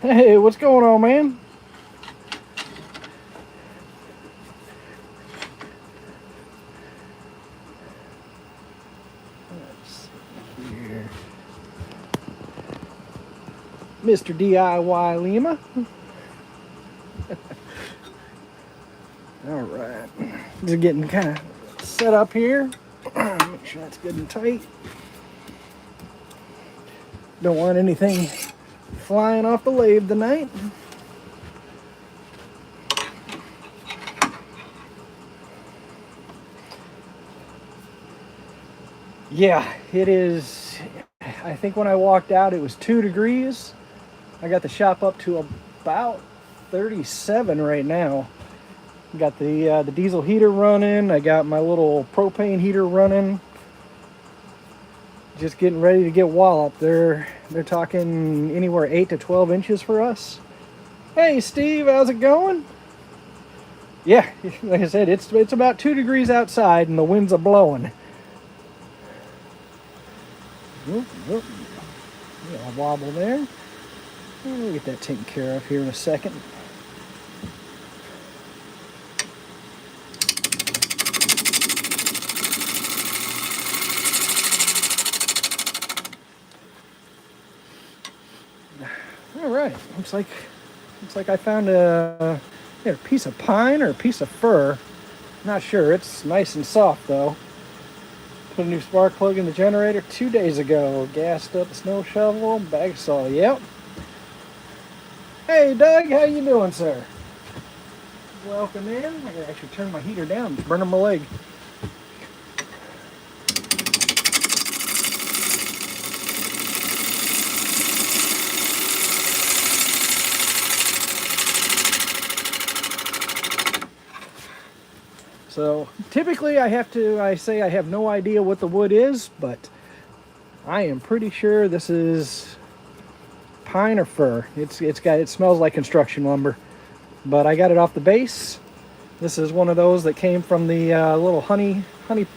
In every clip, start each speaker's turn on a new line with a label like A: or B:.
A: Hey, what's going on, man? Let's see here. Mr. DIY Lima. All right. Just getting kind of set up here. Make sure that's good and tight. Don't want anything flying off the lathe tonight. Yeah, it is. I think when I walked out, it was 2 degrees. I got the shop up to about 37 right now. Got the diesel heater running. I got my little propane heater running. Just getting ready to get walloped. They're talking anywhere 8 to 12 inches for us. Hey Steve, how's it going? Yeah, like I said, it's about 2 degrees outside and the winds are blowing. Oop, oop. Yeah, a wobble there. We'll get that taken care of here in a second. All right, looks like I found a piece of pine or a piece of fir. Not sure. It's nice and soft though. Put a new spark plug in the generator 2 days ago. Gassed up a snow shovel, bag saw. Yep. Hey Doug, how you doing, sir? Welcome in. I gotta actually turn my heater down. It's burning my leg. So typically I say I have no idea what the wood is, but I am pretty sure this is pine or fir. It smells like construction lumber, but I got it off the base. This is one of those that came from the little honey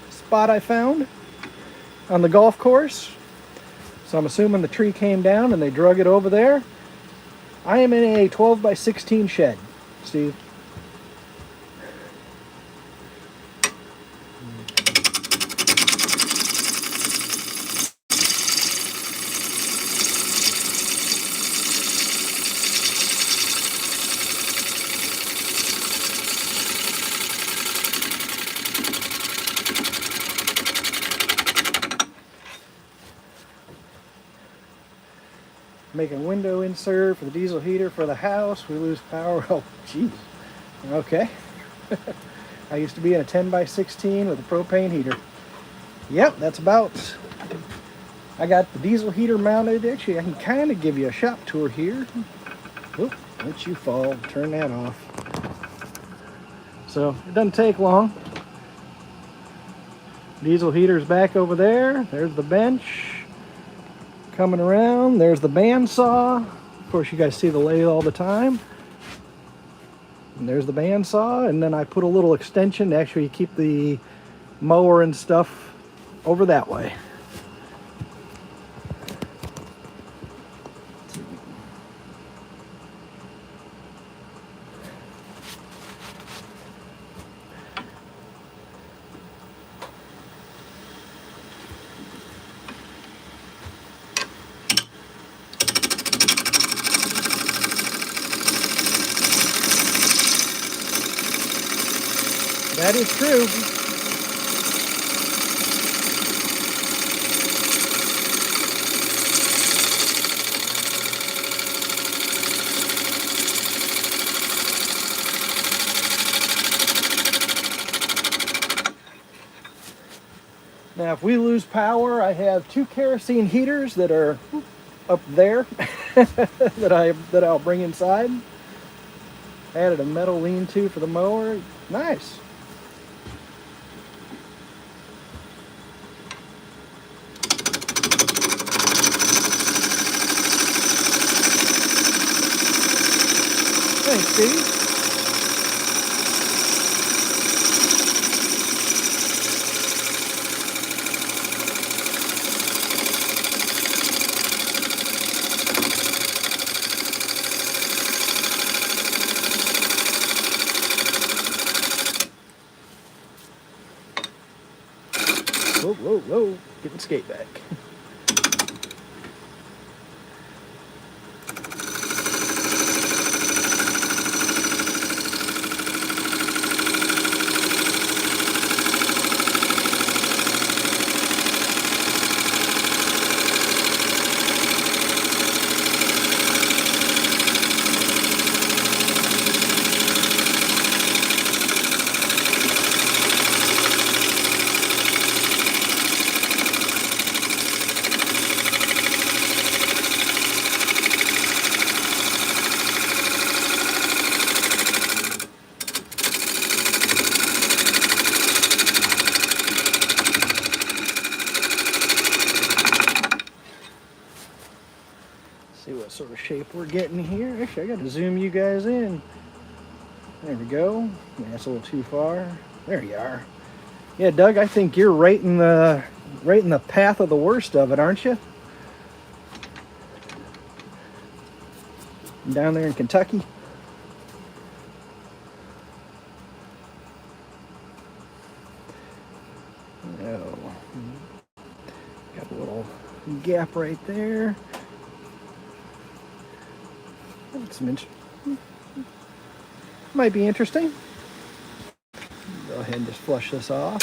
A: spot I found on the golf course. So I'm assuming the tree came down and they drug it over there. I am in a 12 by 16 shed, Steve. Making window insert for the diesel heater for the house. We lose power. Oh, geez. Okay. I used to be in a 10 by 16 with a propane heater. Yep, that's about. I got the diesel heater mounted. Actually, I can kind of give you a shop tour here. Oop, let you fall. Turn that off. So it doesn't take long. Diesel heater's back over there. There's the bench. Coming around, there's the bandsaw. Of course, you guys see the lathe all the time. And there's the bandsaw, and then I put a little extension to actually keep the mower and stuff over that way. That is true. Now, if we lose power, I have 2 kerosene heaters that are up there that I'll bring inside. Added a metal lean-to for the mower. Nice. Thanks, Steve. Whoa, whoa, whoa. Getting skate back. See what sort of shape we're getting here. Actually, I got to zoom you guys in. There we go. Yeah, that's a little too far. There you are. Yeah, Doug, I think you're right in the path of the worst of it, aren't you? Down there in Kentucky. Oh, got a little gap right there. Might be interesting. Go ahead and just flush this off.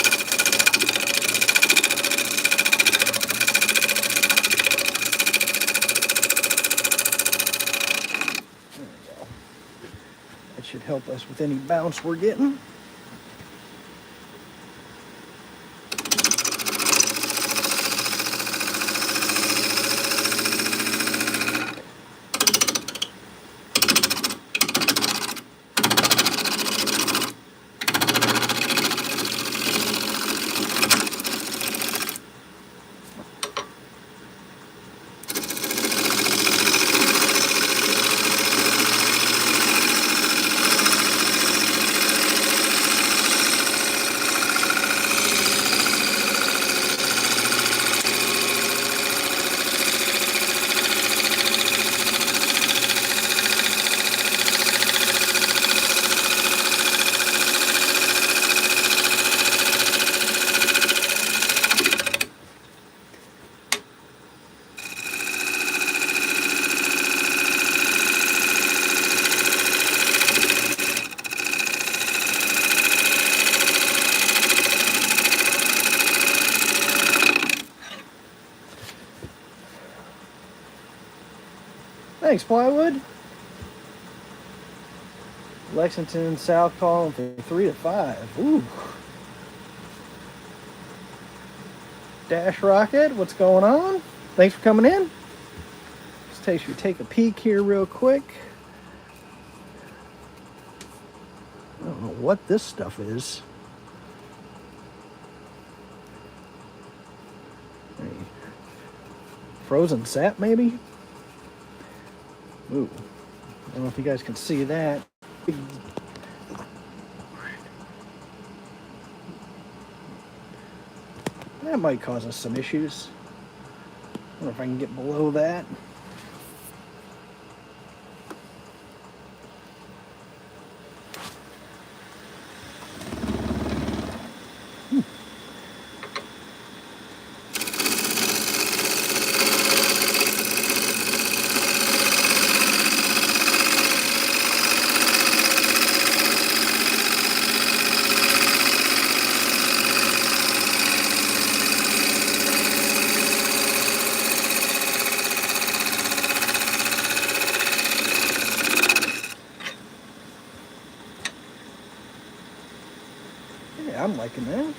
A: There we go. That should help us with any bounce we're getting. Thanks, plywood. Lexington South calling for 3 to 5. Ooh. Dash Rocket, what's going on? Thanks for coming in. Let's take a peek here real quick. I don't know what this stuff is. Frozen sap, maybe? Ooh, I don't know if you guys can see that. That might cause us some issues. I wonder if I can get below that. Yeah, I'm liking that.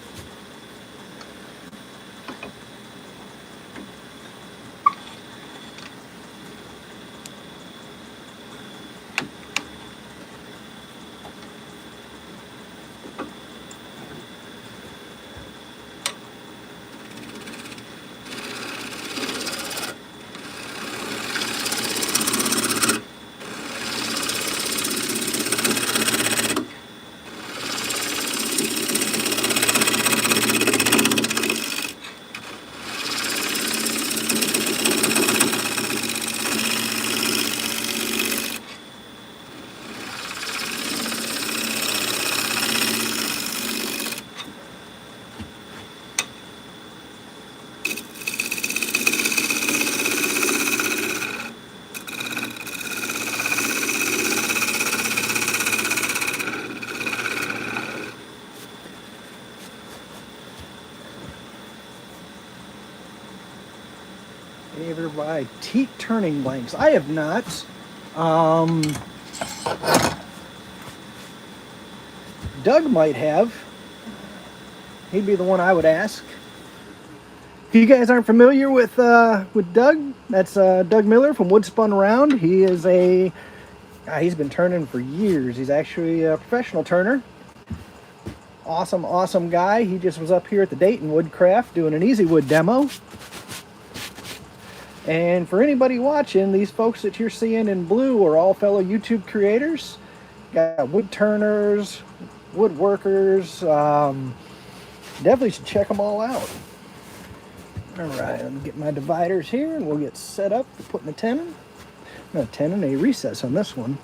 A: Ever buy teak turning blanks? I have not. Um, Doug might have. He'd be the one I would ask. If you guys aren't familiar with Doug, that's Doug Miller from Wood Spun Round. He is he's been turning for years. He's actually a professional turner. Awesome, awesome guy. He just was up here at the Dayton Woodcraft doing an Easy Wood demo. And for anybody watching, these folks that you're seeing in blue are all fellow YouTube creators. Got wood turners, woodworkers. Definitely should check them all out. All right, let me get my dividers here and we'll get set up for putting a tenon. Not a tenon, a recess on this one.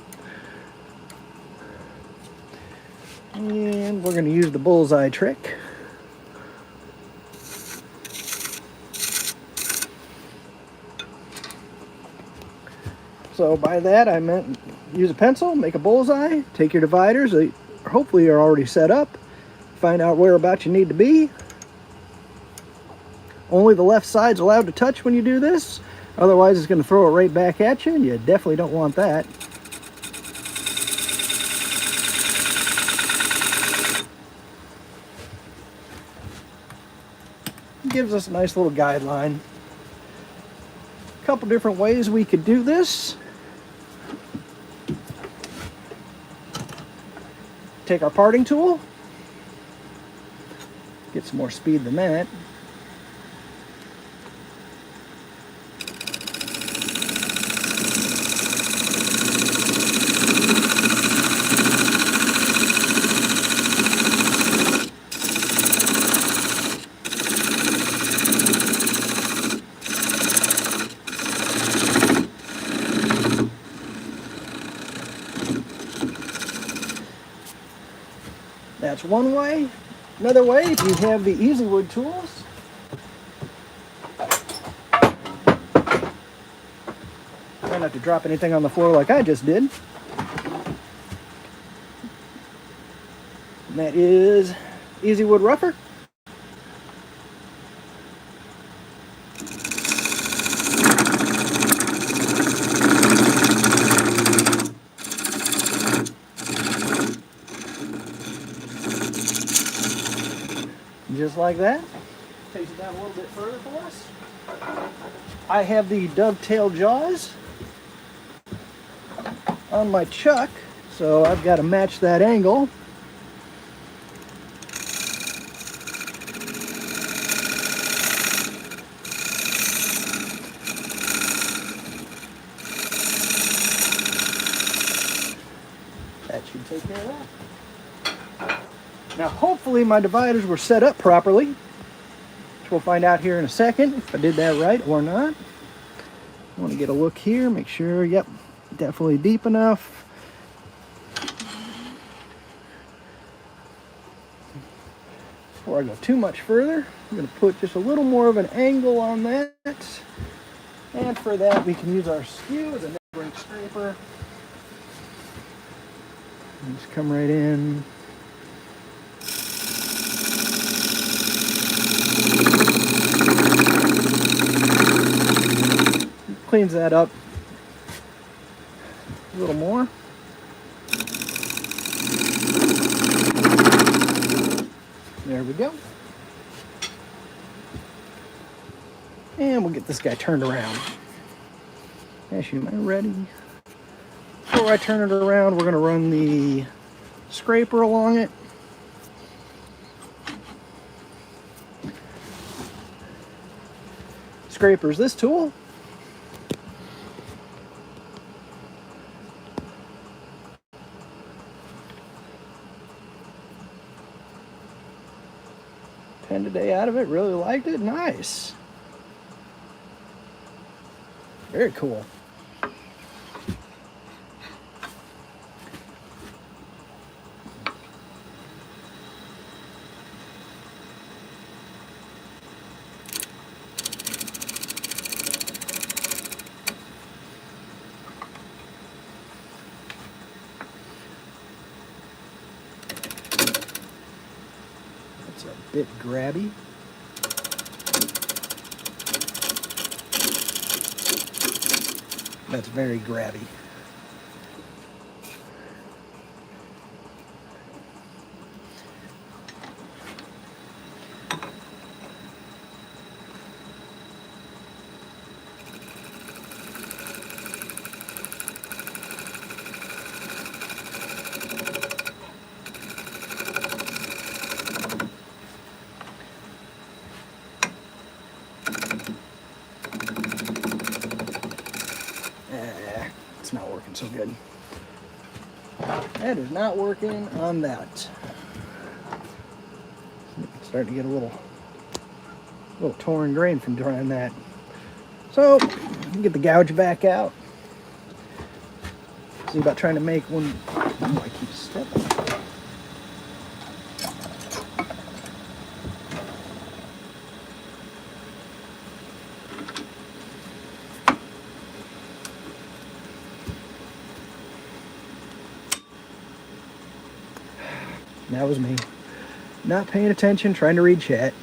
A: And we're going to use the bullseye trick. So by that I meant use a pencil, make a bullseye, take your dividers, they hopefully are already set up, find out whereabouts you need to be. Only the left side's allowed to touch when you do this, otherwise it's going to throw it right back at you, and you definitely don't want that. It gives us a nice little guideline. A couple different ways we could do this. Take our parting tool, get some more speed than that. That's one way. Another way, if you have the Easy Wood tools, try not to drop anything on the floor like I just did. And that is Easy Wood rougher. Just like that. Takes it down a little bit further for us. I have the dovetail jaws on my chuck, so I've got to match that angle. That should take care of that. Now hopefully my dividers were set up properly, which we'll find out here in a second if I did that right or not. I want to get a look here, make sure, yep, definitely deep enough. Before I go too much further, I'm going to put just a little more of an angle on that. And for that we can use our skew as a neighboring scraper. And just come right in. Cleans that up a little more. There we go. And we'll get this guy turned around. Actually, am I ready? Before I turn it around, we're going to run the scraper along it. Scraper's this tool. Penned a day out of it, really liked it, nice. Very cool. bit grabby. That's very grabby. It's not working so good. That is not working on that. It's starting to get a little torn grain from trying that. So, get the gouge back out. See about trying to make one. Oh, I keep stepping. That was me. Not paying attention, trying to read chat.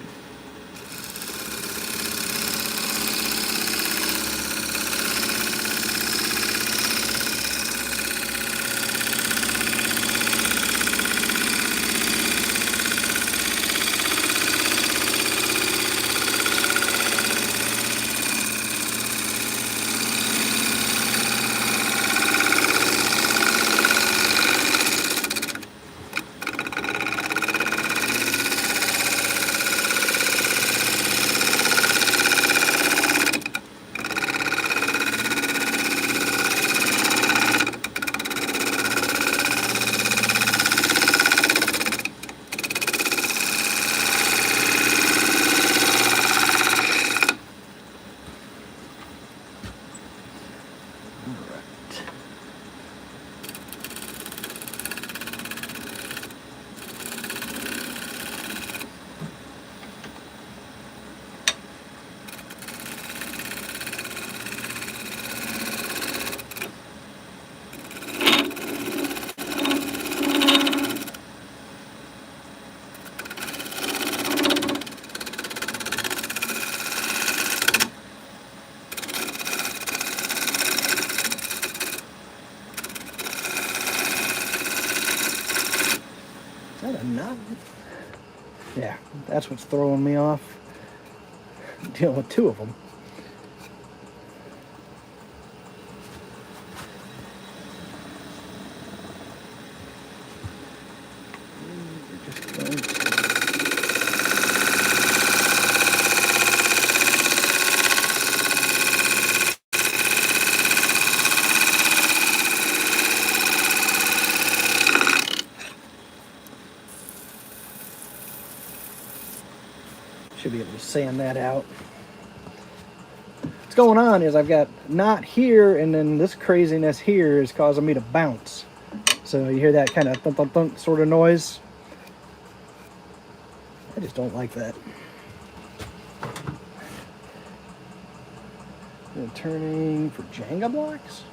A: Is that a knot? Yeah, that's what's throwing me off. I'm dealing with two of them. Should be able to sand that out. What's going on is I've got knot here, and then this craziness here is causing me to bounce. So you hear that kind of thump, thump, thump sort of noise. I just don't like that. And turning for Jenga blocks?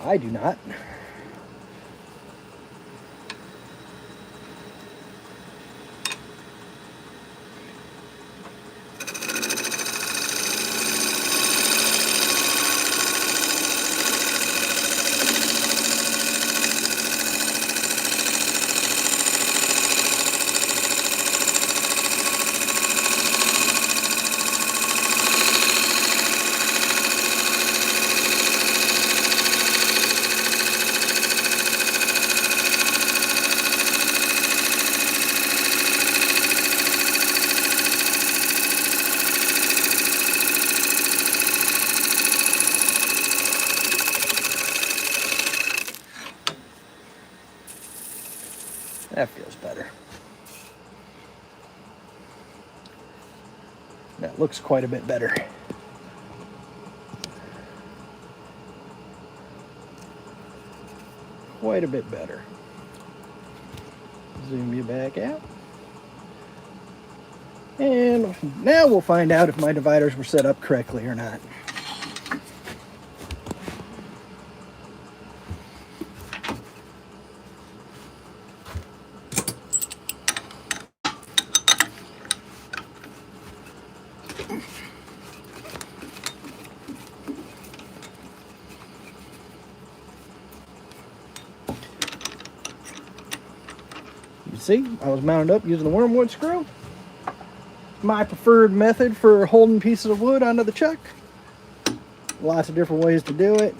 A: I do not. That feels better. That looks quite a bit better. Quite a bit better. Zoom you back out. And now we'll find out if my dividers were set up correctly or not. You see, I was mounted up using the wormwood screw. My preferred method for holding pieces of wood onto the chuck. Lots of different ways to do it.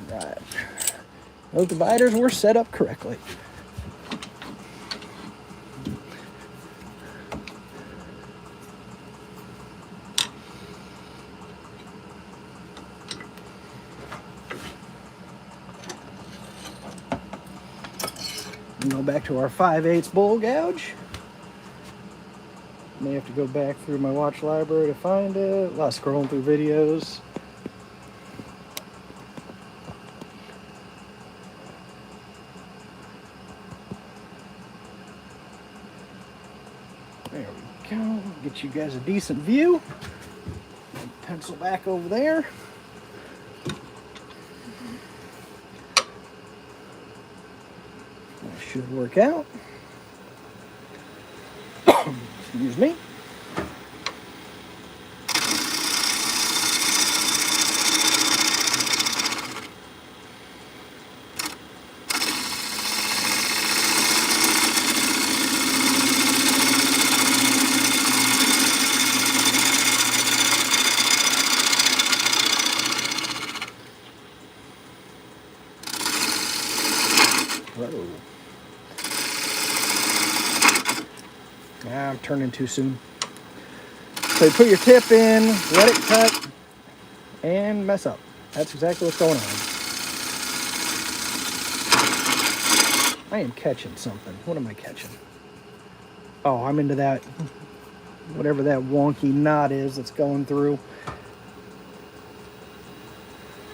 A: Right. Those dividers were set up correctly. Go back to our 5/8 bowl gouge. May have to go back through my watch library to find it. A lot of scrolling through videos. There we go. Get you guys a decent view. Pencil back over there. That should work out. Excuse me. Whoa. I'm turning too soon. So you put your tip in, let it cut, and mess up. That's exactly what's going on. I am catching something. What am I catching? Oh, I'm into that, whatever that wonky knot is that's going through.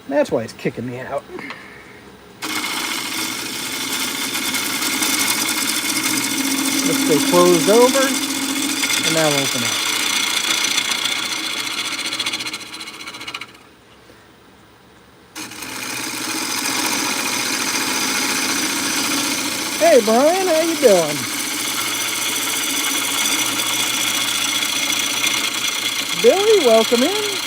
A: That's why it's kicking me out. Let's stay closed over, and now open up. Hey Brian, how you doing? Billy, welcome in.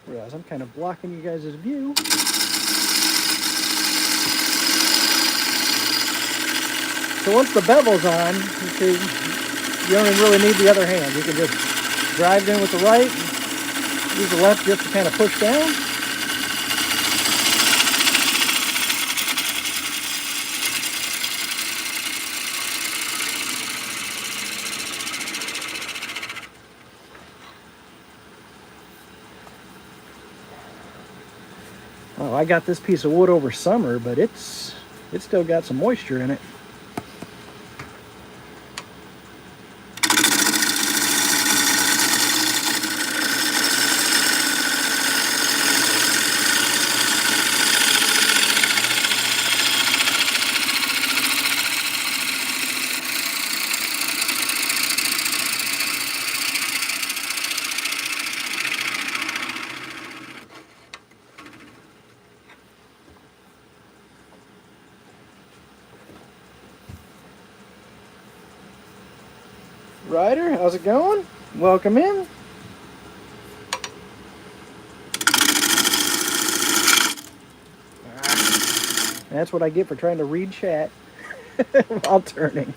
A: Realize I'm kind of blocking you guys' view. So once the bevel's on, you don't even really need the other hand. You can just drive it in with the right, use the left just to kind of push down. Oh, I got this piece of wood over summer, but it's still got some moisture in it. Ryder, how's it going? Welcome in. That's what I get for trying to read chat while turning.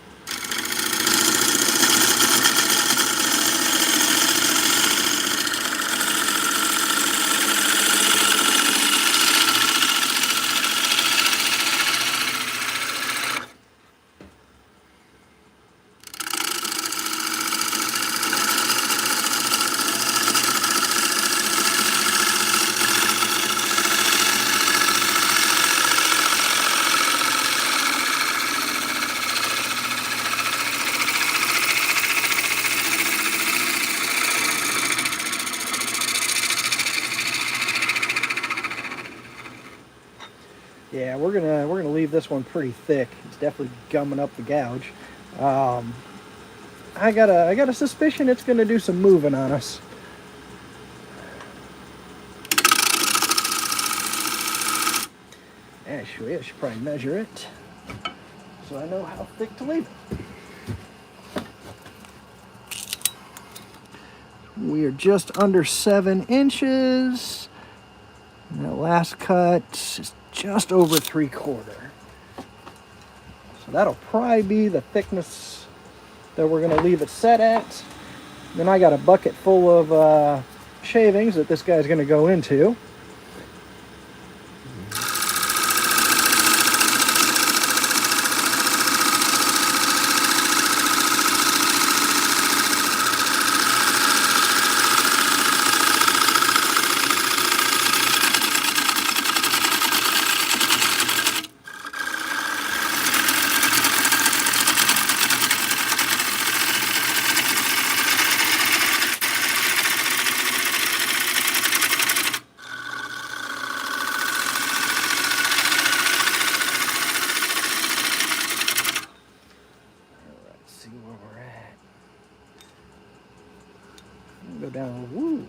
A: we're gonna leave this one pretty thick. It's definitely gumming up the gouge. I got a suspicion it's gonna do some moving on us. Actually, I should probably measure it so I know how thick to leave it. We are just under 7 inches. And that last cut is just over 3/4. So that'll probably be the thickness that we're going to leave it set at. Then I got a bucket full of shavings that this guy's going to go into. See where we're at. Go down. Woo! Look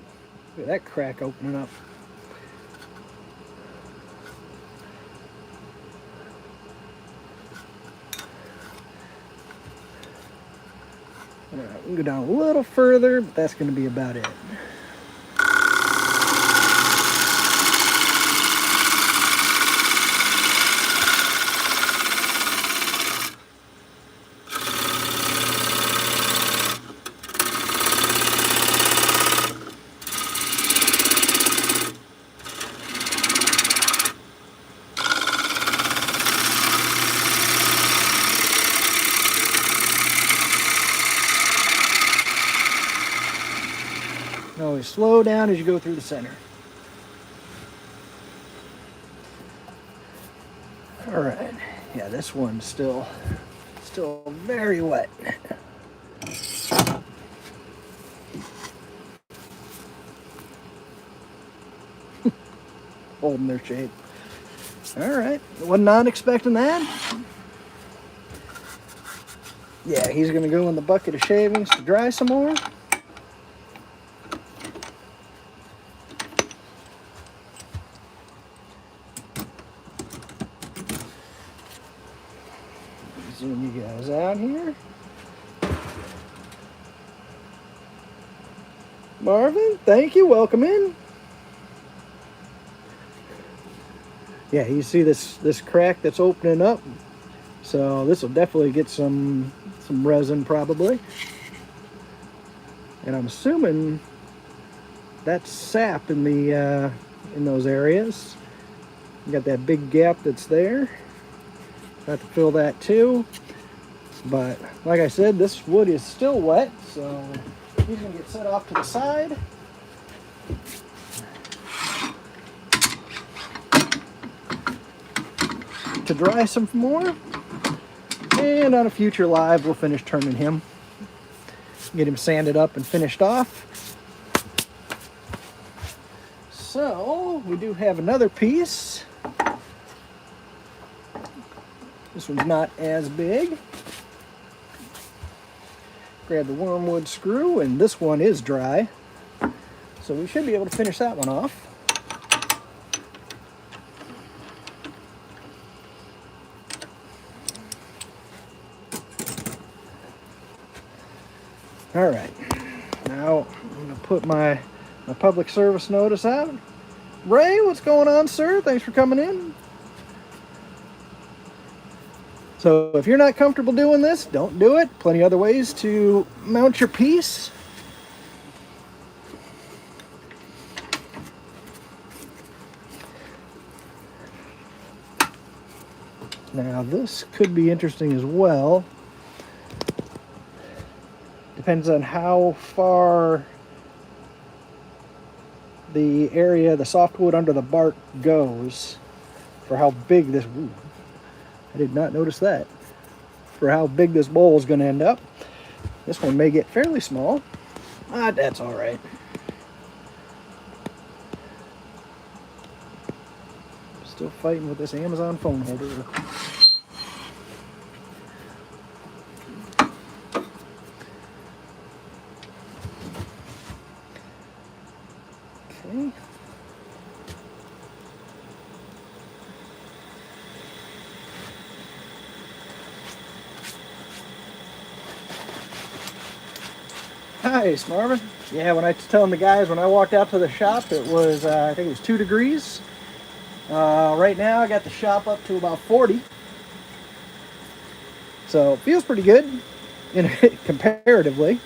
A: at that crack opening up. All right, we can go down a little further, but that's going to be about it. Always slow down as you go through the center. All right, yeah, this one's still very wet. Holding their shape. All right, was not expecting that. Yeah, he's gonna go in the bucket of shavings to dry some more. Zoom you guys out here. Marvin, thank you. Welcome in. Yeah, you see this crack that's opening up. So this will definitely get some resin probably. And I'm assuming that's sap in the in those areas. You got that big gap that's there. Have to fill that too. But like I said, this wood is still wet, so he's gonna get set off to the side. To dry some more. And on a future live, we'll finish turning him. Get him sanded up and finished off. So we do have another piece. This one's not as big. Grab the wormwood screw, and this one is dry. So we should be able to finish that one off. All right, now I'm gonna put my public service notice out. Ray, what's going on, sir? Thanks for coming in. So if you're not comfortable doing this, don't do it. Plenty other ways to mount your piece. Now this could be interesting as well. Depends on how far the area, the softwood under the bark goes, for how big this, ooh, I did not notice that, for how big this bowl is going to end up. This one may get fairly small. That's all right. Still fighting with this Amazon phone holder. Okay. Nice, Marvin. Yeah, when I was telling the guys when I walked out to the shop, it was, I think it was 2 degrees. Right now, I got the shop up to about 40. So, it feels pretty good comparatively.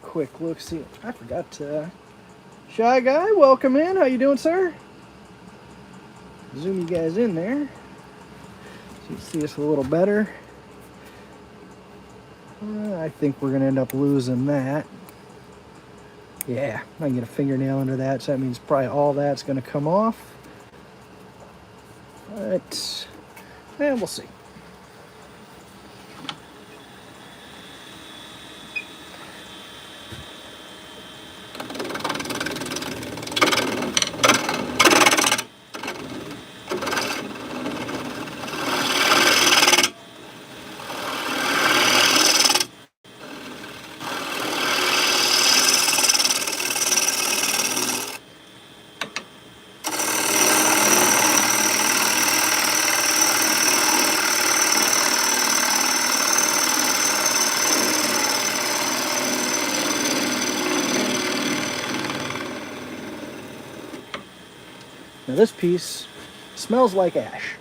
A: Quick look, see. I forgot to. Shy Guy, welcome in. How you doing, sir? Zoom you guys in there so you can see us a little better. I think we're gonna end up losing that. Yeah, I can get a fingernail under that, so that means probably all that's gonna come off. But, we'll see. Now this piece smells like ash.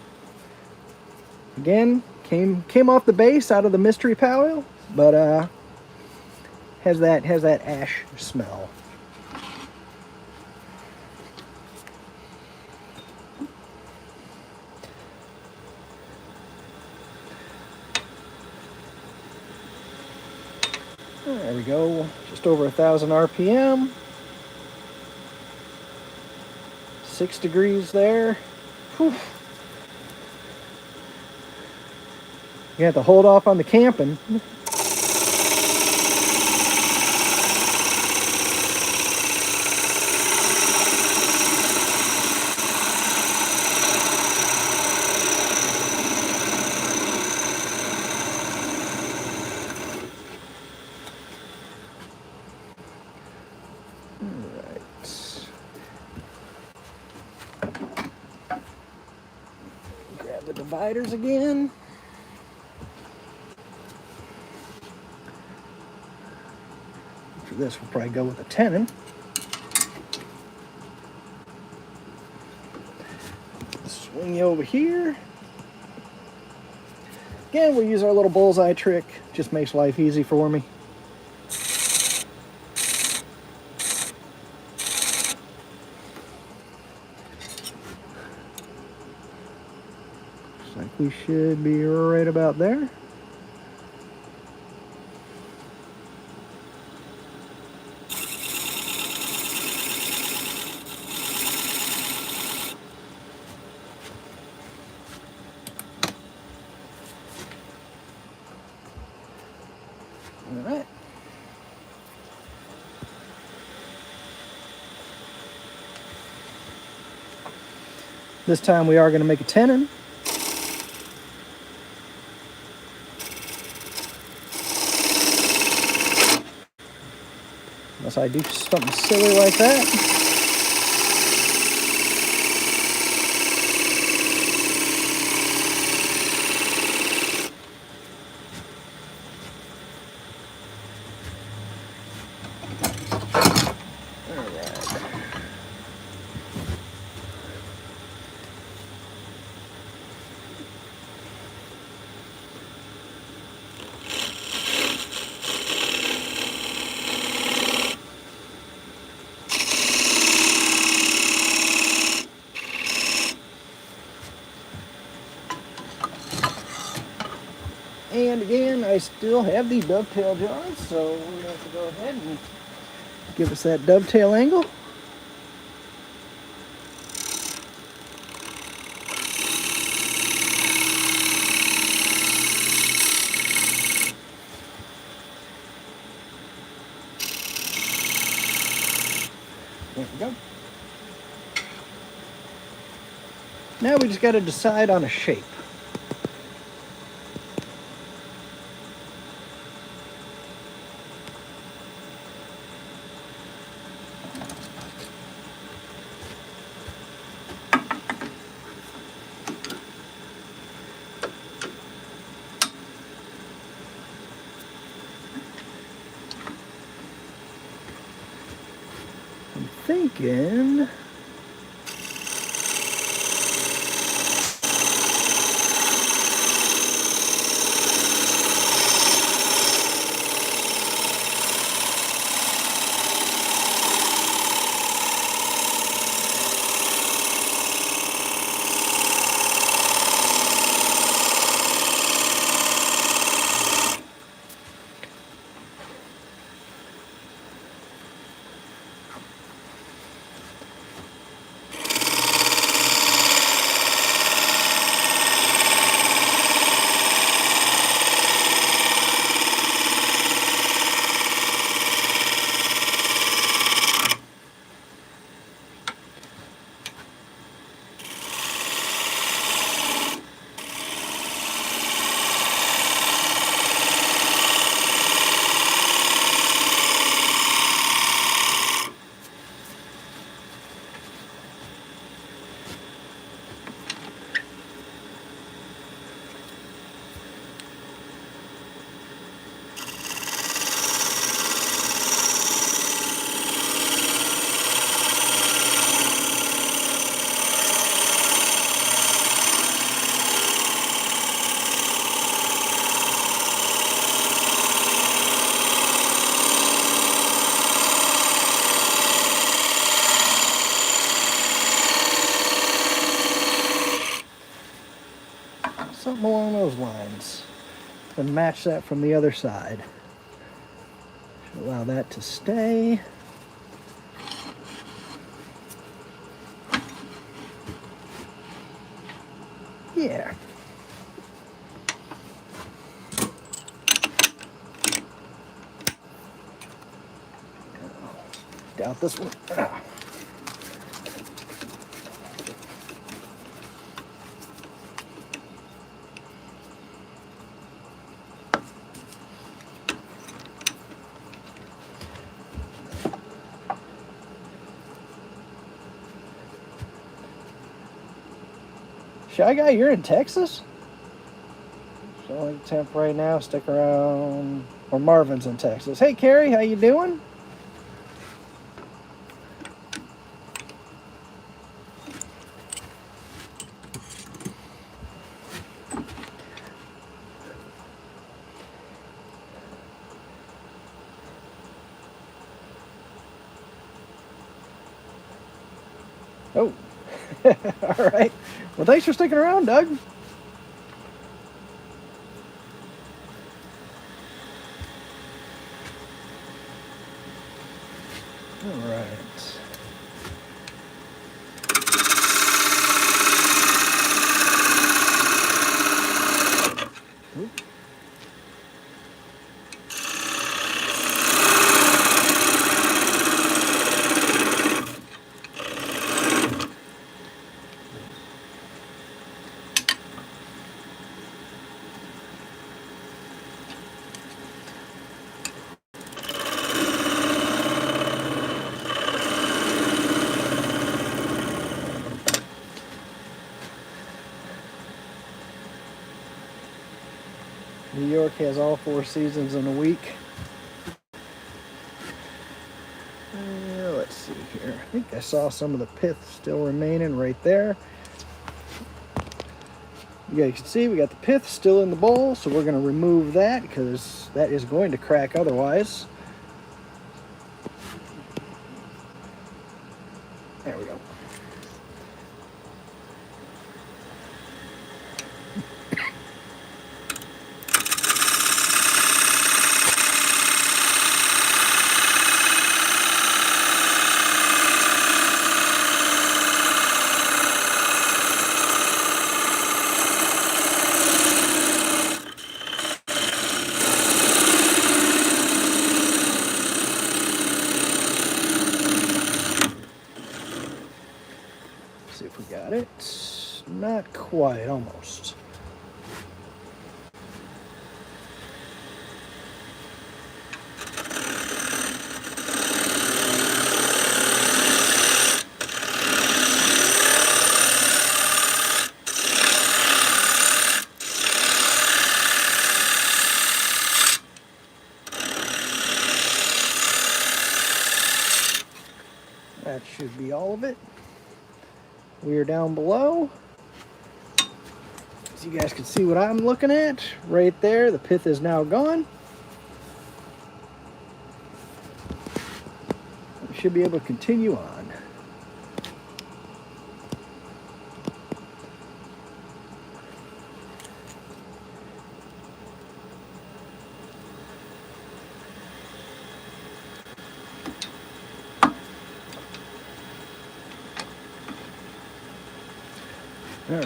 A: Again, came off the base out of the mystery pile, but has that ash smell. There we go, just over 1,000 RPM. 6 degrees there. Whew. You have to hold off on the camping. Grab the dividers again. For this, we'll probably go with a tenon. Swing you over here. Again, we'll use our little bullseye trick. Just makes life easy for me. Looks like we should be right about there. All right. This time we are going to make a tenon. Unless I do something silly like that. And again, I still have the dovetail jaws, so we're going to have to go ahead and give us that dovetail angle. There we go. Now we just got to decide on a shape. I'm thinking something along those lines. And match that from the other side. Allow that to stay. Yeah. Doubt this one. Shy Guy, you're in Texas? Showing temp right now, stick around. Or Marvin's in Texas. Hey Carrie, how you doing? Oh. All right. Well, thanks for sticking around, Doug. All right. Oop. New York has all 4 seasons in a week. Let's see here. I think I saw some of the pith still remaining right there. You guys can see we got the pith still in the bowl, so we're going to remove that because that is going to crack otherwise. There we go. See if we got it. Not quite, almost. That should be all of it. We are down below. So you guys can see what I'm looking at. Right there, the pith is now gone. We should be able to continue on. All right.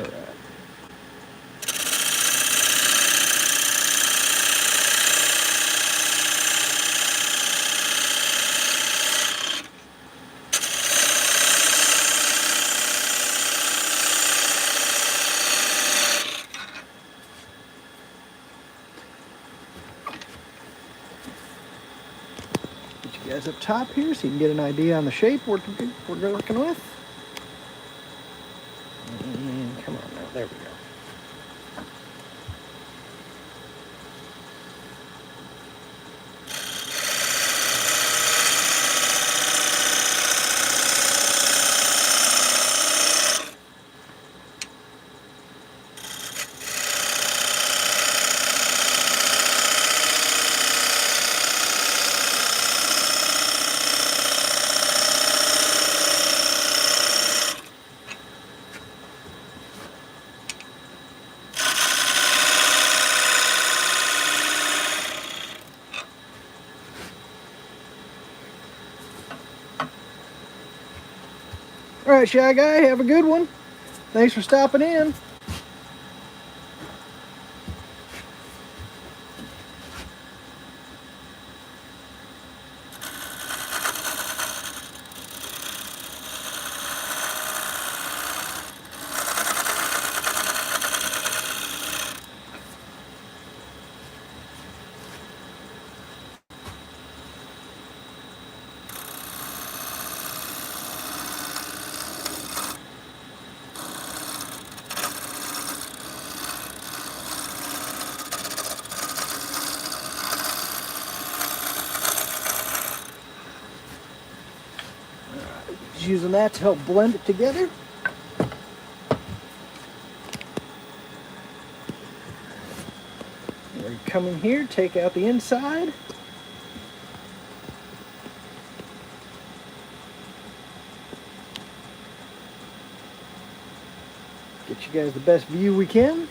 A: Get you guys up top here so you can get an idea on the shape we're working with. And come on now, there we go. All right, Shy Guy, have a good one. Thanks for stopping in. Just using that to help blend it together. We're coming here, take out the inside. Get you guys the best view we can.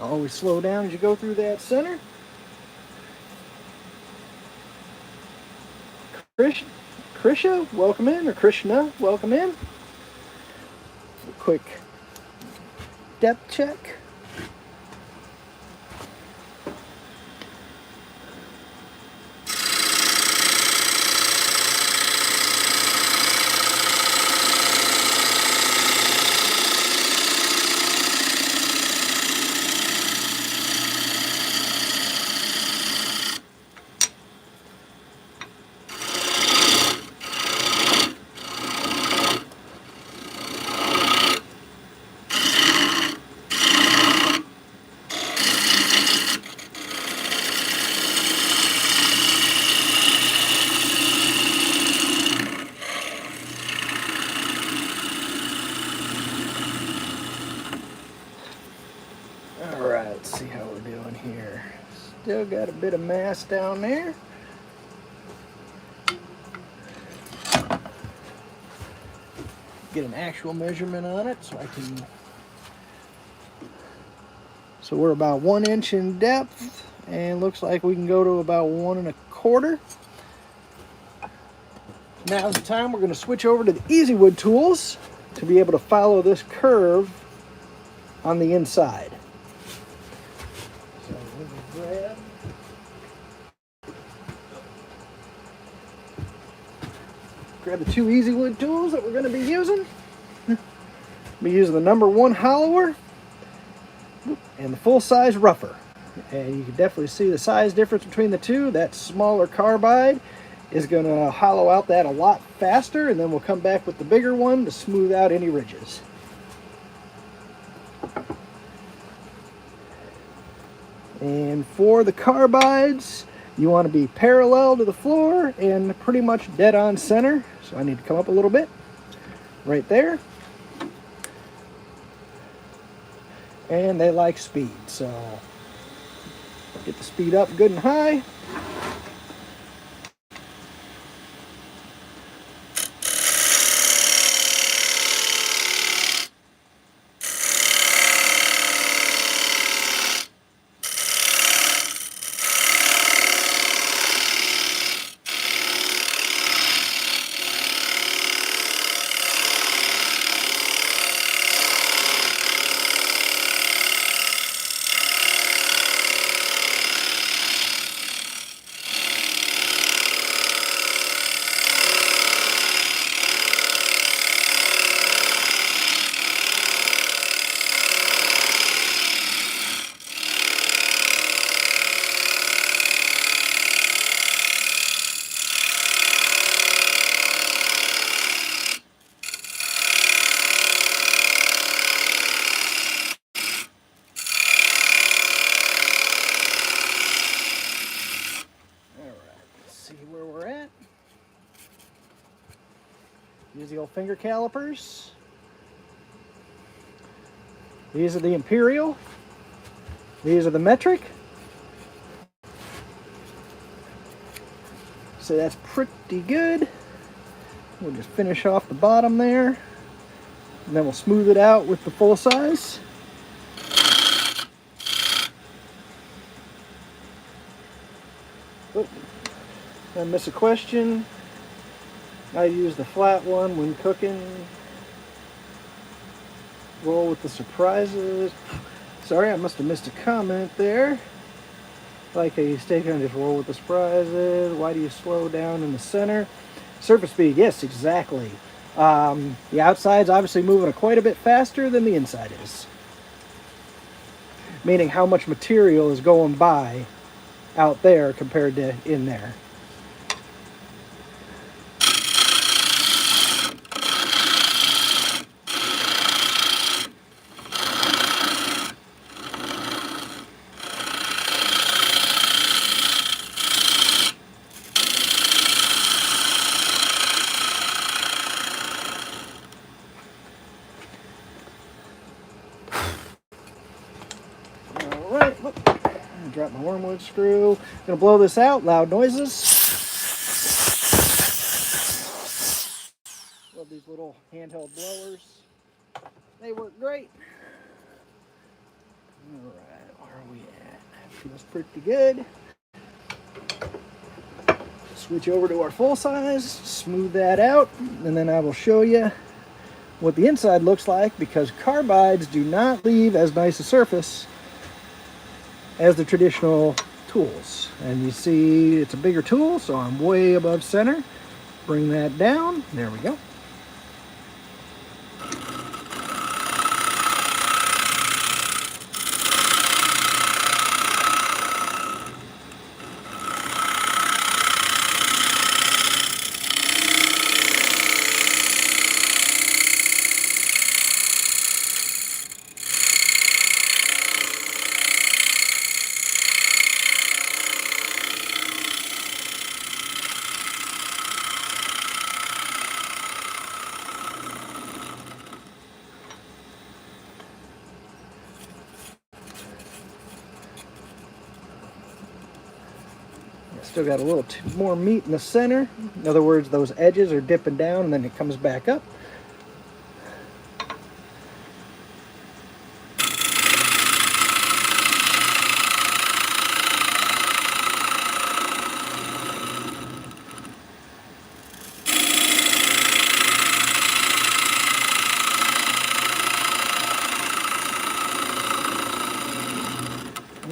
A: Always slow down as you go through that center. Krisha, welcome in, or Krishna, welcome in. A quick depth check. Still got a bit of mass down there. Get an actual measurement on it so I can. So we're about 1 inch in depth, and looks like we can go to about 1 1/4. Now's the time we're going to switch over to the Easy Wood tools to be able to follow this curve on the inside. So let me grab the 2 Easy Wood tools that we're going to be using. Be using the number 1 hollower and the full-size rougher. And you can definitely see the size difference between the two. That smaller carbide is going to hollow out that a lot faster, and then we'll come back with the bigger one to smooth out any ridges. And for the carbides, you want to be parallel to the floor and pretty much dead on center. So I need to come up a little bit right there. And they like speed, so get the speed up good and high. Use the old finger calipers. These are the imperial. These are the metric. So that's pretty good. We'll just finish off the bottom there, and then we'll smooth it out with the full size. Oh, I missed a question. I use the flat one when cooking. Roll with the surprises. Sorry, I must have missed a comment there. Like how you stay kind of just roll with the surprises. Why do you slow down in the center? Surface speed, yes, exactly. The outside's obviously moving quite a bit faster than the inside is. Meaning how much material is going by out there compared to in there. Drop my wormwood screw. Gonna blow this out. Loud noises. Love these little handheld blowers. They work great. All right, where are we at? Feels pretty good. Switch over to our full size. Smooth that out, and then I will show you what the inside looks like, because carbides do not leave as nice a surface as the traditional tools. And you see it's a bigger tool, so I'm way above center. Bring that down. There we go. Still got a little more meat in the center. In other words, those edges are dipping down and then it comes back up.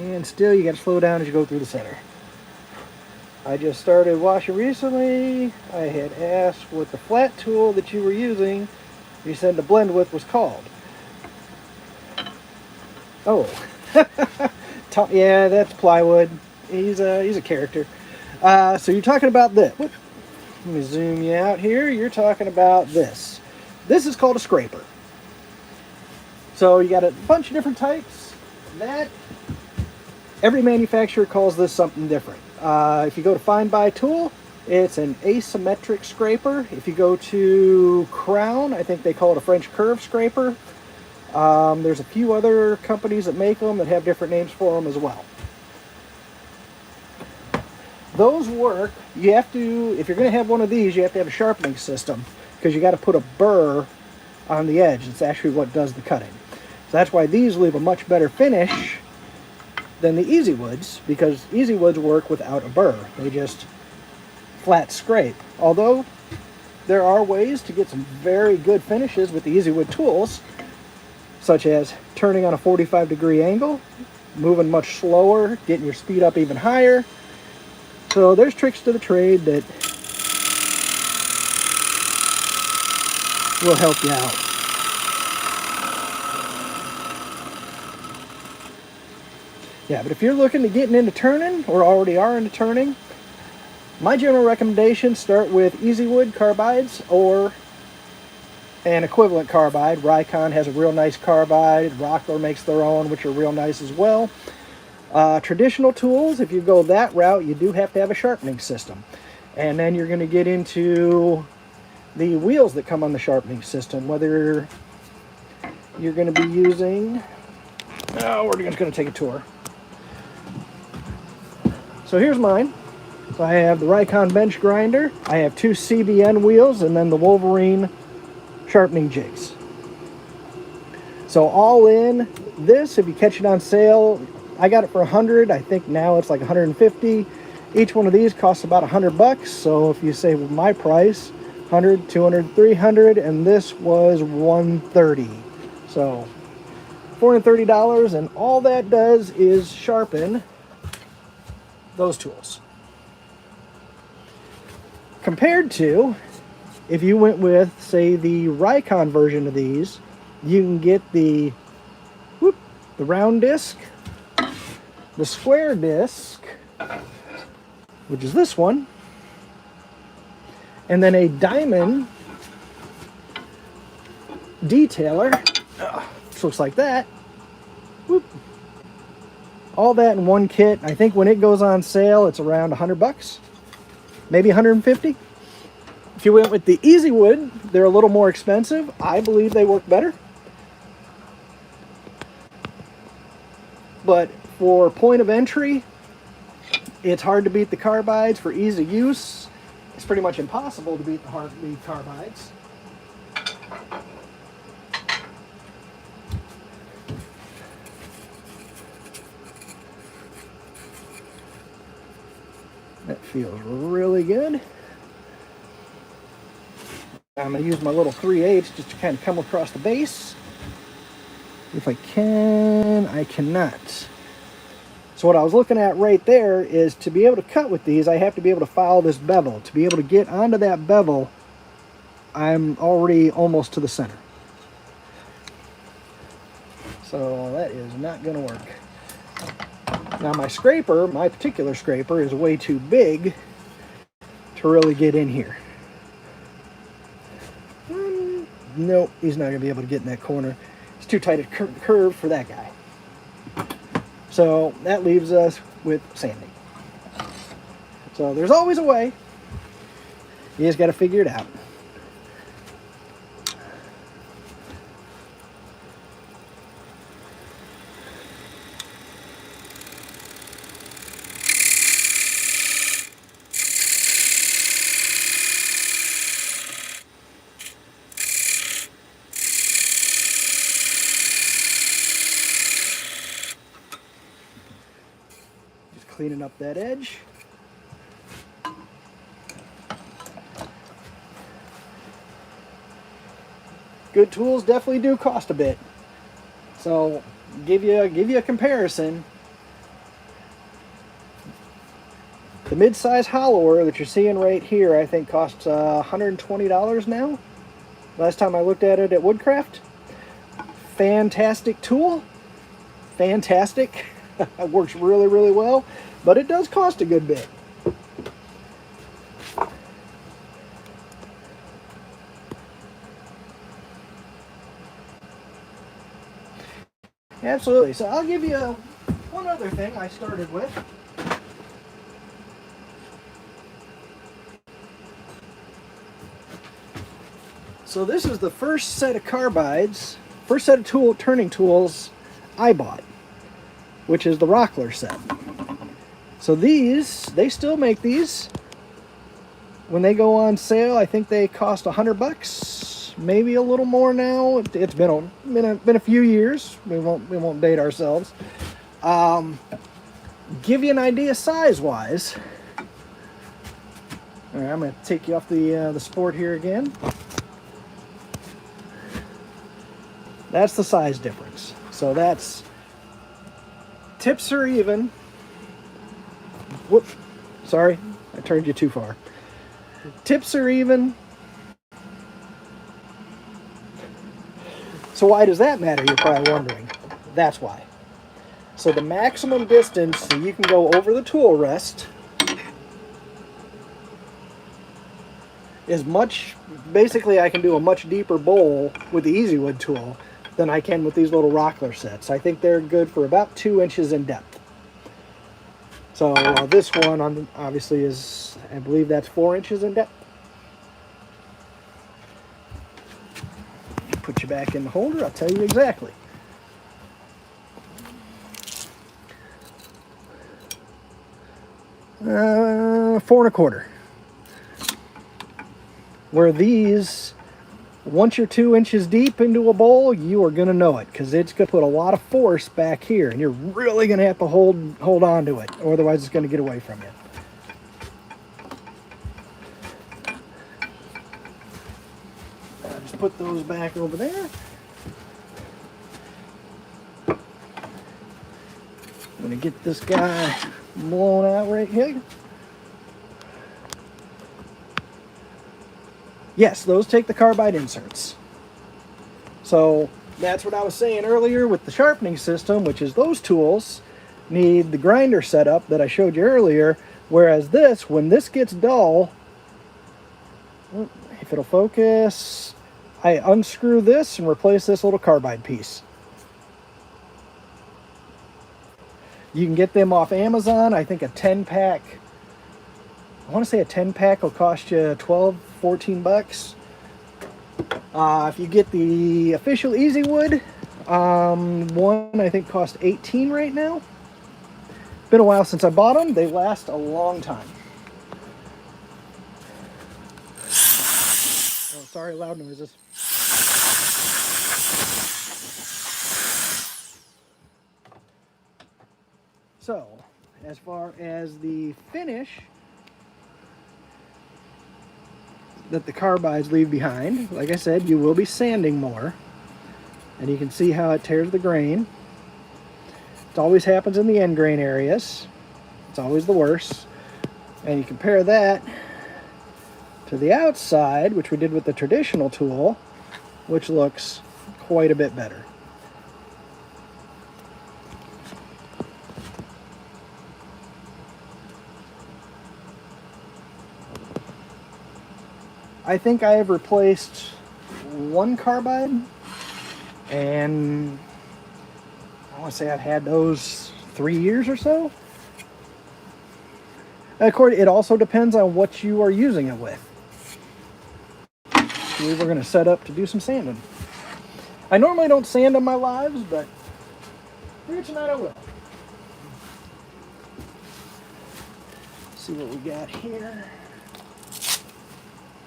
A: And still, you got to slow down as you go through the center. I just started washing recently. I had asked what the flat tool that you were using, you said to blend with, was called. Oh, yeah, that's plywood. He's a character. So you're talking about this. Whoop. Let me zoom you out here. You're talking about this. This is called a scraper. So you got a bunch of different types. Every manufacturer calls this something different. If you go to Find Buy Tool, it's an asymmetric scraper. If you go to Crown, I think they call it a French curve scraper. There's a few other companies that make them that have different names for them as well. Those work. You have to, if you're going to have one of these, you have to have a sharpening system because you got to put a burr on the edge. It's actually what does the cutting. So that's why these leave a much better finish than the Easy Woods, because Easy Woods work without a burr. They just flat scrape. Although there are ways to get some very good finishes with the Easy Wood tools, such as turning on a 45-degree angle, moving much slower, getting your speed up even higher. So there's tricks to the trade that will help you out. Yeah, but if you're looking to getting into turning, or already are into turning, my general recommendation, start with Easy Wood carbides or an equivalent carbide. Rikon has a real nice carbide. Rockler makes their own, which are real nice as well. Traditional tools, if you go that route, you do have to have a sharpening system. And then you're going to get into the wheels that come on the sharpening system, whether you're going to be using... Oh, we're just going to take a tour. So here's mine. So I have the Rikon bench grinder. I have 2 CBN wheels and then the Wolverine sharpening jigs. So all in, this, if you catch it on sale, I got it for $100. I think now it's like $150. Each one of these costs about $100. So if you say my price, $100, $200, $300, and this was $130. So $430, and all that does is sharpen those tools. Compared to, if you went with, say, the Rikon version of these, you can get the round disc, the square disc, which is this one, and then a diamond detailer, which looks like that. Whoop. All that in one kit. I think when it goes on sale, it's around $100, maybe $150. If you went with the Easy Wood, they're a little more expensive. I believe they work better. But for point of entry, it's hard to beat the carbides. For ease of use, it's pretty much impossible to beat the carbides. That feels really good. I'm going to use my little 3/8 just to kind of come across the base. If I can, I cannot. So what I was looking at right there is, to be able to cut with these, I have to be able to follow this bevel. To be able to get onto that bevel, I'm already almost to the center. So that is not going to work. Now my scraper, my particular scraper, is way too big to really get in here. Nope, he's not going to be able to get in that corner. It's too tight a curve for that guy. So that leaves us with sanding. So there's always a way. You just got to figure it out. cleaning up that edge. Good tools definitely do cost a bit. So give you a comparison. The mid-size hollower that you're seeing right here, I think costs $120 now. Last time I looked at it at Woodcraft. Fantastic tool. Fantastic. It works really, really well, but it does cost a good bit. Absolutely. So I'll give you one other thing I started with. So this is the first set of carbides, first set of turning tools I bought, which is the Rockler set. So these, they still make these. When they go on sale, I think they cost $100, maybe a little more now. It's been a few years. We won't date ourselves. Give you an idea size-wise. All right, I'm going to take you off the sport here again. That's the size difference. So that's, tips are even. Whoop, sorry, I turned you too far. Tips are even. So why does that matter, you're probably wondering. That's why. So the maximum distance that you can go over the tool rest is basically I can do a much deeper bowl with the Easy Wood tool than I can with these little Rockler sets. I think they're good for about 2 inches in depth. So this one obviously is, I believe that's 4 inches in depth. Put you back in the holder, I'll tell you exactly. Uh, 4 1/4. Where these, once you're 2 inches deep into a bowl, you are going to know it, because it's going to put a lot of force back here, and you're really going to have to hold on to it, or otherwise it's going to get away from you. I'll just put those back over there. I'm going to get this guy blown out right here. Yes, those take the carbide inserts. So that's what I was saying earlier with the sharpening system, which is those tools need the grinder setup that I showed you earlier, whereas this, when this gets dull, if it'll focus, I unscrew this and replace this little carbide piece. You can get them off Amazon. I think a 10-pack, I want to say a 10-pack will cost you 12, 14 bucks. If you get the official Easy Wood, one I think costs 18 right now. Been a while since I bought them. They last a long time. Oh, sorry, loud noises. So, as far as the finish that the carbides leave behind, like I said, you will be sanding more, and you can see how it tears the grain. It always happens in the end grain areas. It's always the worst. And you compare that to the outside, which we did with the traditional tool, which looks quite a bit better. I think I have replaced one carbide, and I want to say I've had those 3 years or so. And of course, it also depends on what you are using it with. We're going to set up to do some sanding. I normally don't sand on my lives, but here tonight I will. Let's see what we got here.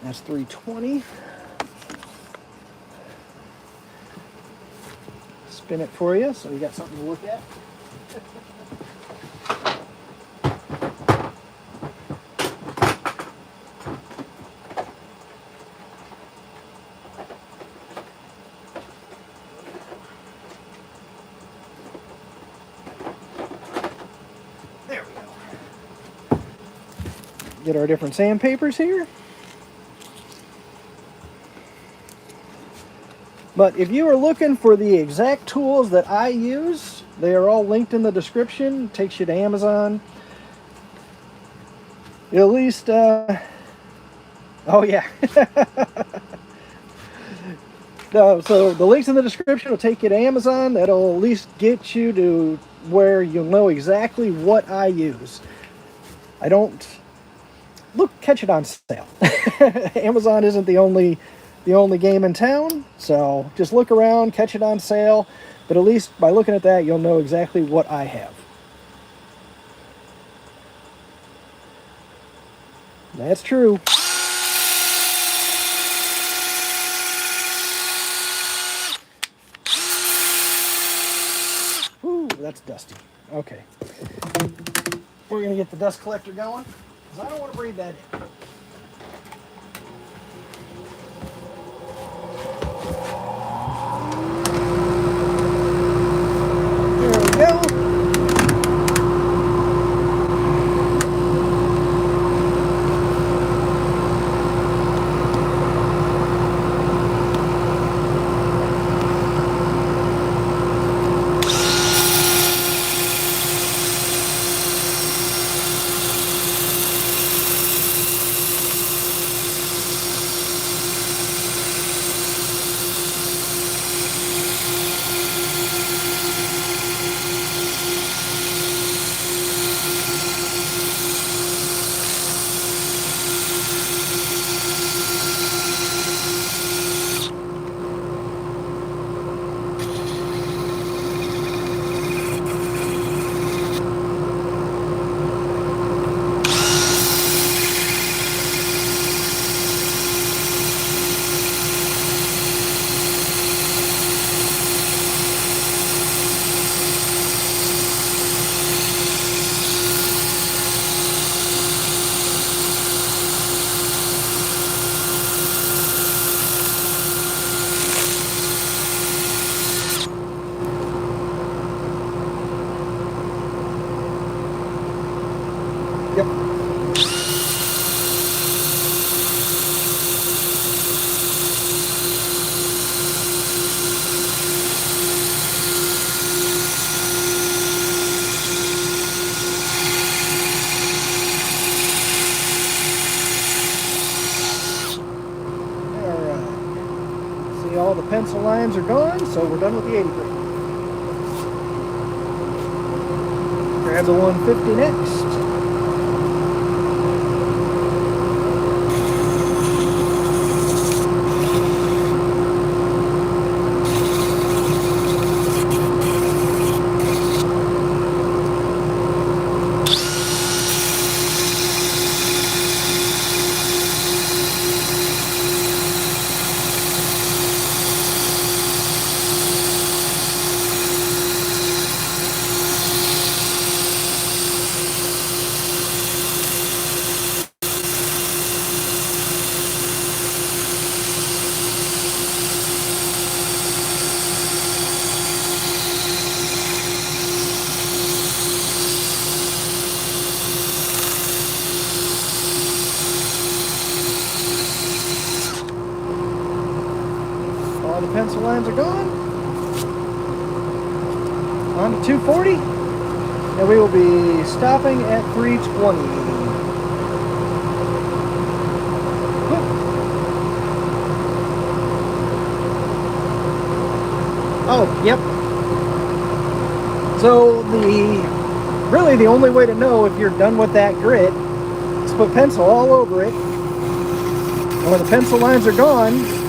A: That's 320. Spin it for you so you got something to look at. get our different sandpapers here. But if you are looking for the exact tools that I use, they are all linked in the description. It takes you to Amazon. At least, oh yeah. No, so the links in the description will take you to Amazon. That'll at least get you to where you'll know exactly what I use. I don't catch it on sale. Amazon isn't the only game in town, so just look around, catch it on sale. But at least by looking at that, you'll know exactly what I have. That's true. Ooh, that's dusty. Okay. We're going to get the dust collector going, because I don't want to breathe that in. There we go. Yep. Alright. See, all the pencil lines are gone, so we're done with the 80 grit. Grab the 150 next. All the pencil lines are gone. On to 240, and we will be stopping at 320. Oh, yep. So really the only way to know if you're done with that grit is put pencil all over it. And when the pencil lines are gone,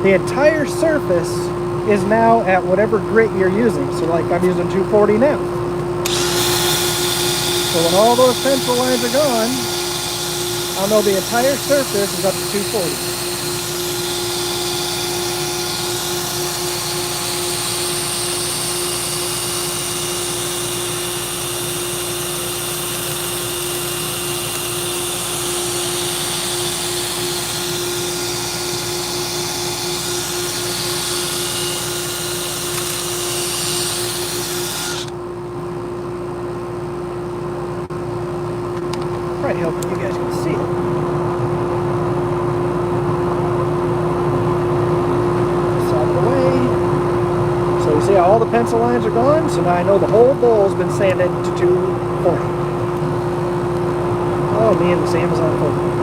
A: the entire surface is now at whatever grit you're using. So like I'm using 240 now. So when all those pencil lines are gone, I'll know the entire surface is up to 240. Try to help you guys can see. all the pencil lines are gone, so now I know the whole bowl's been sanded to 240. Oh, me and this Amazon phone.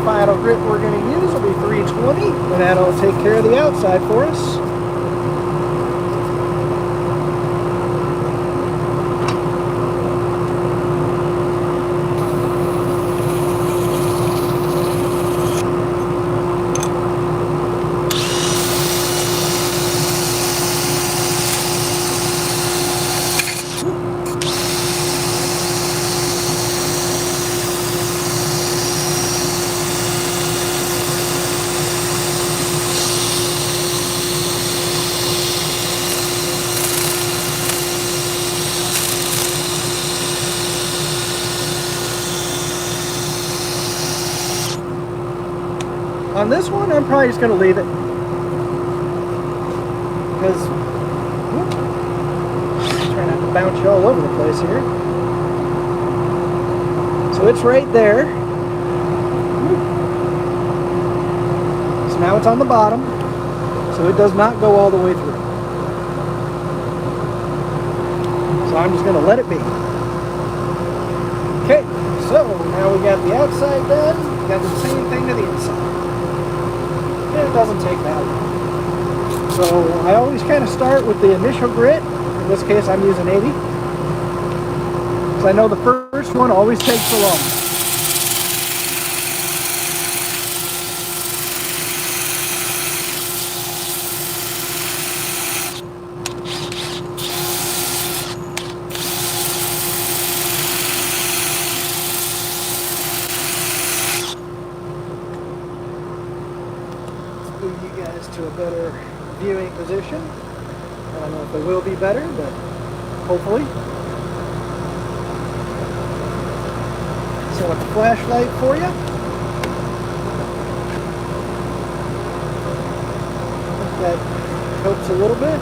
A: Final grit we're going to use will be 320, and that'll take care of the outside for us. On this one, I'm probably just going to leave it because try not to bounce you all over the place here. So it's right there. So now it's on the bottom, so it does not go all the way through. So I'm just going to let it be. Okay, so now we got the outside done. We got the same thing to the inside. It doesn't take that long. So I always kind of start with the initial grit. In this case, I'm using 80. Because I know the first one always takes the longest. Move you guys to a better viewing position. I don't know if it will be better, but hopefully. Set up a flashlight for you. That helps a little bit.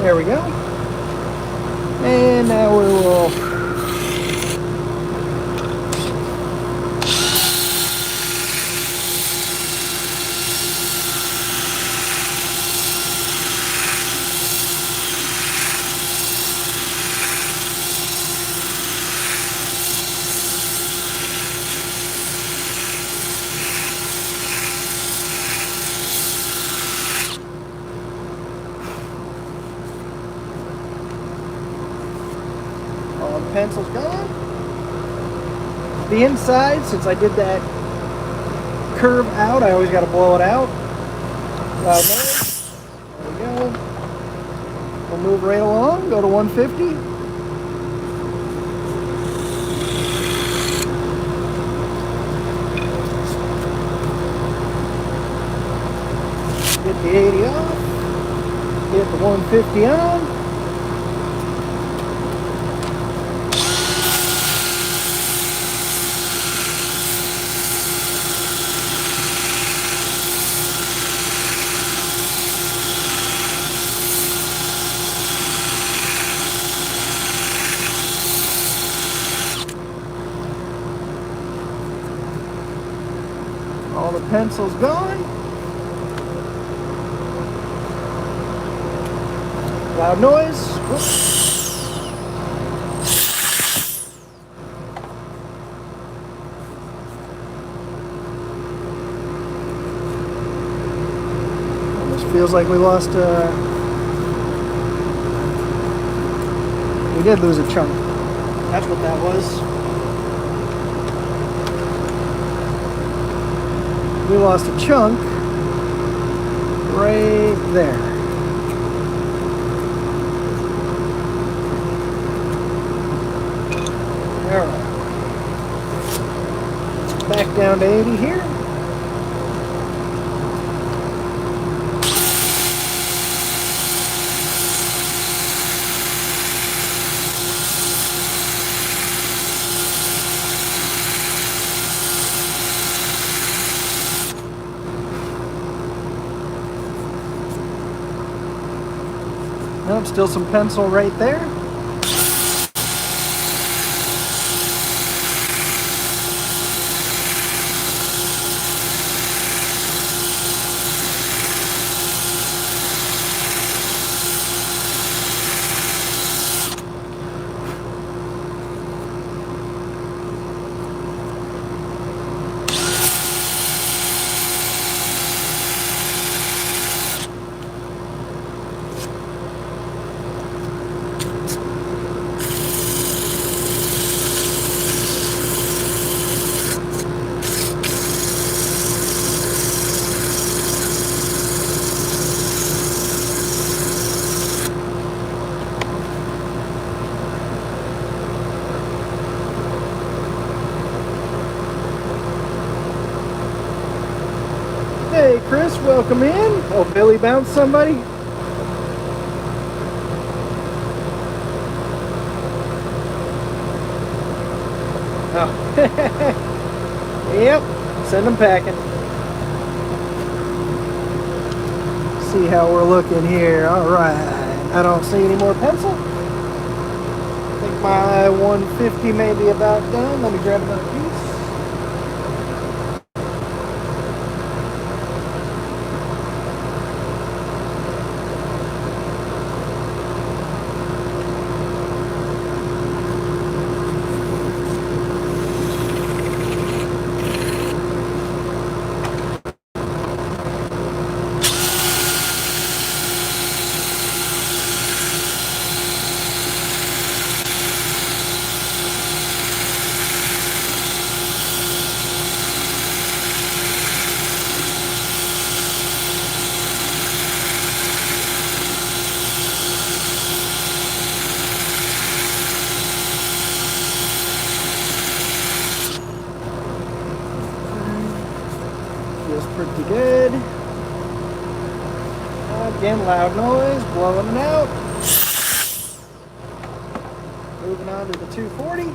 A: There we go. And now we will pencil's gone. The inside, since I did that curve out, I always got to blow it out. There we go. We'll move right along, go to 150. Get the 80 off. Get the 150 on. All the pencil's gone. Loud noise. Whoops. Almost feels like we lost we did lose a chunk. That's what that was. We lost a chunk right there. All right. Back down to 80 here. Nope, still some pencil right there. Hey, Chris, welcome in. Oh, Billy bounced somebody? Oh. Yep, send them packing. See how we're looking here. All right. I don't see any more pencil. I think my 150 may be about done. Let me grab another piece. Feels pretty good. Again, loud noise, blowing it out. Moving on to the 240.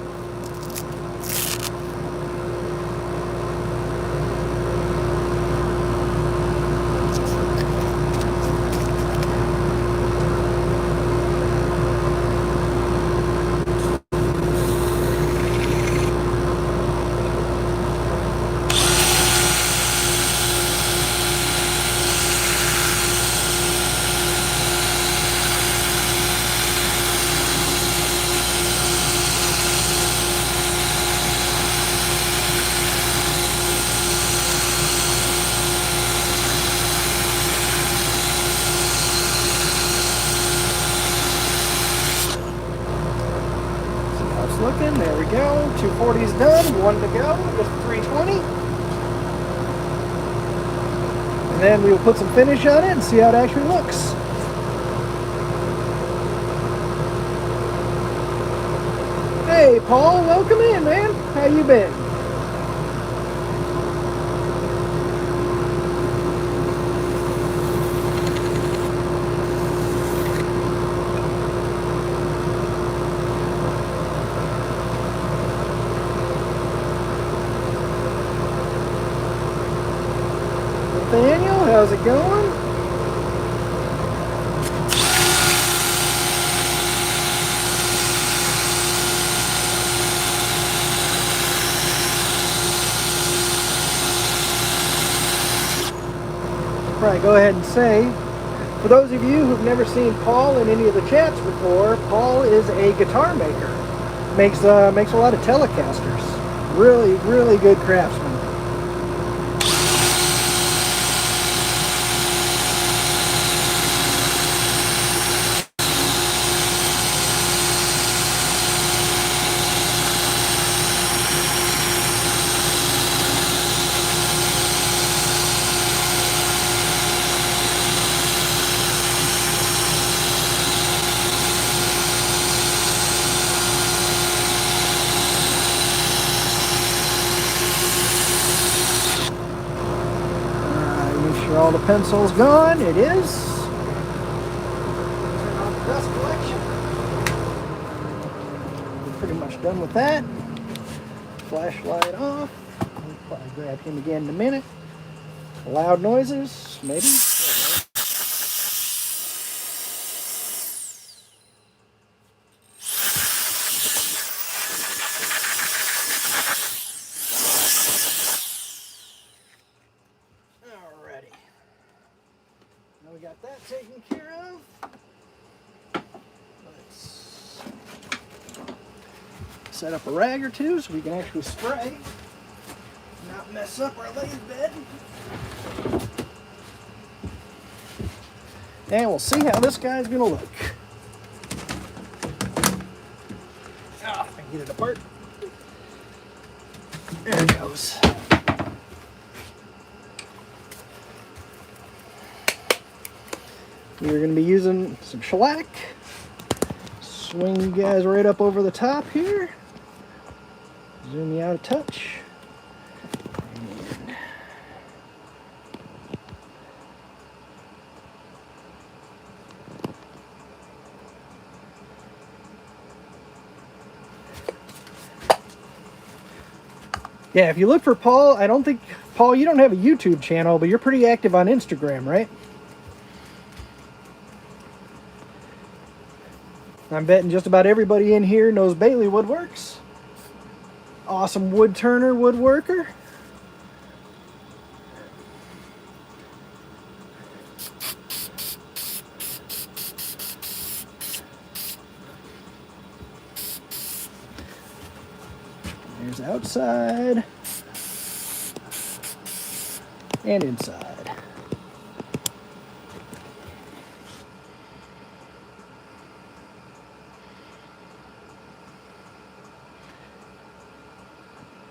A: Looking, there we go. 240's done, one to go, just 320. And then we will put some finish on it and see how it actually looks. Hey Paul, welcome in, man. How you been? Nathaniel, how's it going? Probably go ahead and say, for those of you who've never seen Paul in any of the chats before, Paul is a guitar maker. Makes a lot of Telecasters. Really, really good craftsman. All the pencils gone. It is. Turn on the dust collection. We're pretty much done with that. Flashlight off. I'll probably grab him again in a minute. Loud noises, maybe. We got that taken care of. Let's set up a rag or two so we can actually spray, not mess up our lathe bed. And we'll see how this guy's gonna look. Ah, I can get it apart. There it goes. We're going to be using some shellac. Swing you guys right up over the top here. Zoom you out a touch. And Yeah, if you look for Paul, I don't think, Paul, you don't have a YouTube channel, but you're pretty active on Instagram, right? I'm betting just about everybody in here knows Bailey Woodworks. Awesome wood turner, woodworker. There's outside and inside.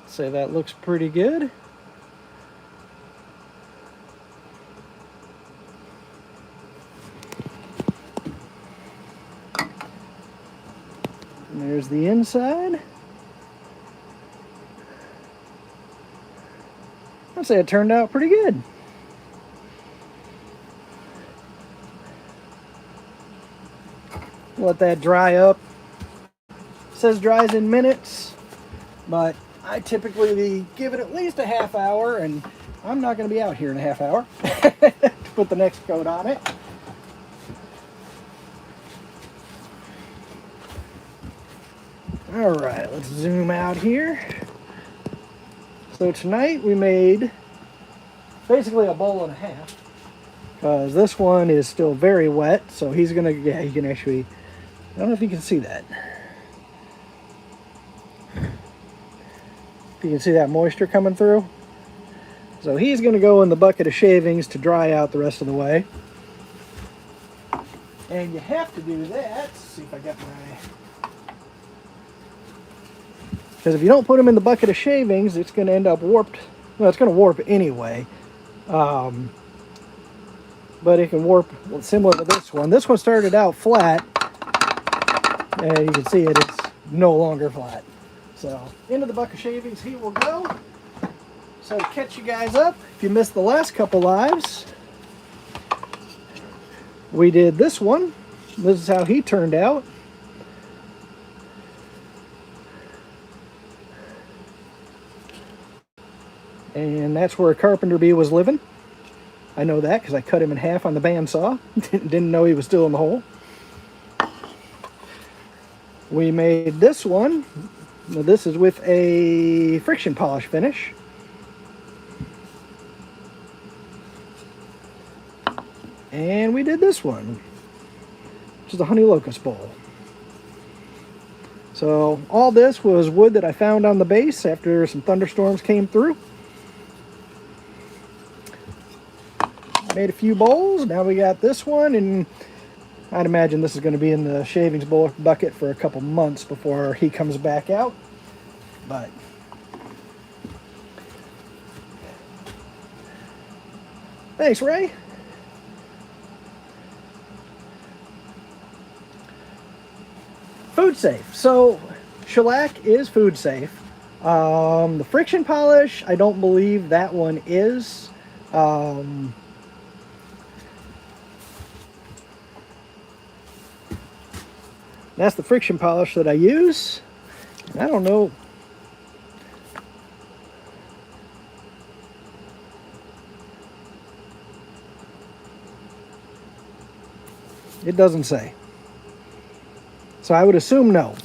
A: Say that looks pretty good. And there's the inside. I'd say it turned out pretty good. Let that dry up. It says dries in minutes, but I typically give it at least a half hour, and I'm not going to be out here in a half hour to put the next coat on it. All right, let's zoom out here. So tonight we made basically a bowl and a half, because this one is still very wet, so he's gonna, yeah, he can actually, I don't know if you can see that. If you can see that moisture coming through. So he's gonna go in the bucket of shavings to dry out the rest of the way. And you have to do that. Let's see if I got my, because if you don't put them in the bucket of shavings, it's going to end up warped. Well, it's going to warp anyway. But it can warp similar to this one. This one started out flat, and you can see it is no longer flat. So into the bucket of shavings he will go. So to catch you guys up, if you missed the last couple lives, we did this one. This is how he turned out. And that's where a carpenter bee was living. I know that because I cut him in half on the bandsaw. Didn't know he was still in the hole. We made this one. Now this is with a friction polish finish. And we did this one, which is the honey locust bowl. So all this was wood that I found on the base after some thunderstorms came through. Made a few bowls. Now we got this one, and I'd imagine this is going to be in the shavings bowl bucket for a couple months before he comes back out. But thanks, Ray. Food safe. So shellac is food safe. The friction polish, I don't believe that one is. That's the friction polish that I use. I don't know. It doesn't say. So I would assume no.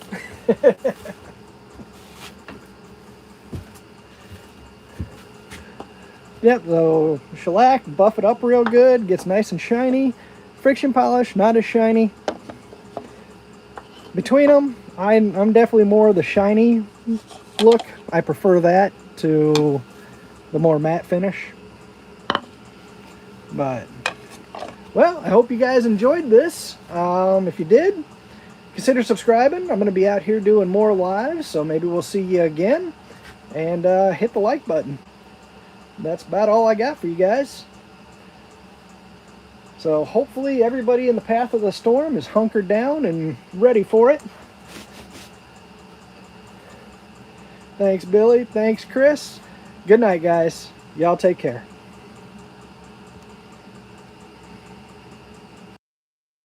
A: Yep, so shellac, buff it up real good, gets nice and shiny. Friction polish, not as shiny. Between them, I'm definitely more of the shiny look. I prefer that to the more matte finish. But, well, I hope you guys enjoyed this. If you did, consider subscribing. I'm going to be out here doing more lives, so maybe we'll see you again. And hit the like button. That's about all I got for you guys. So hopefully everybody in the path of the storm is hunkered down and ready for it. Thanks, Billy. Thanks, Chris. Good night, guys. Y'all take care.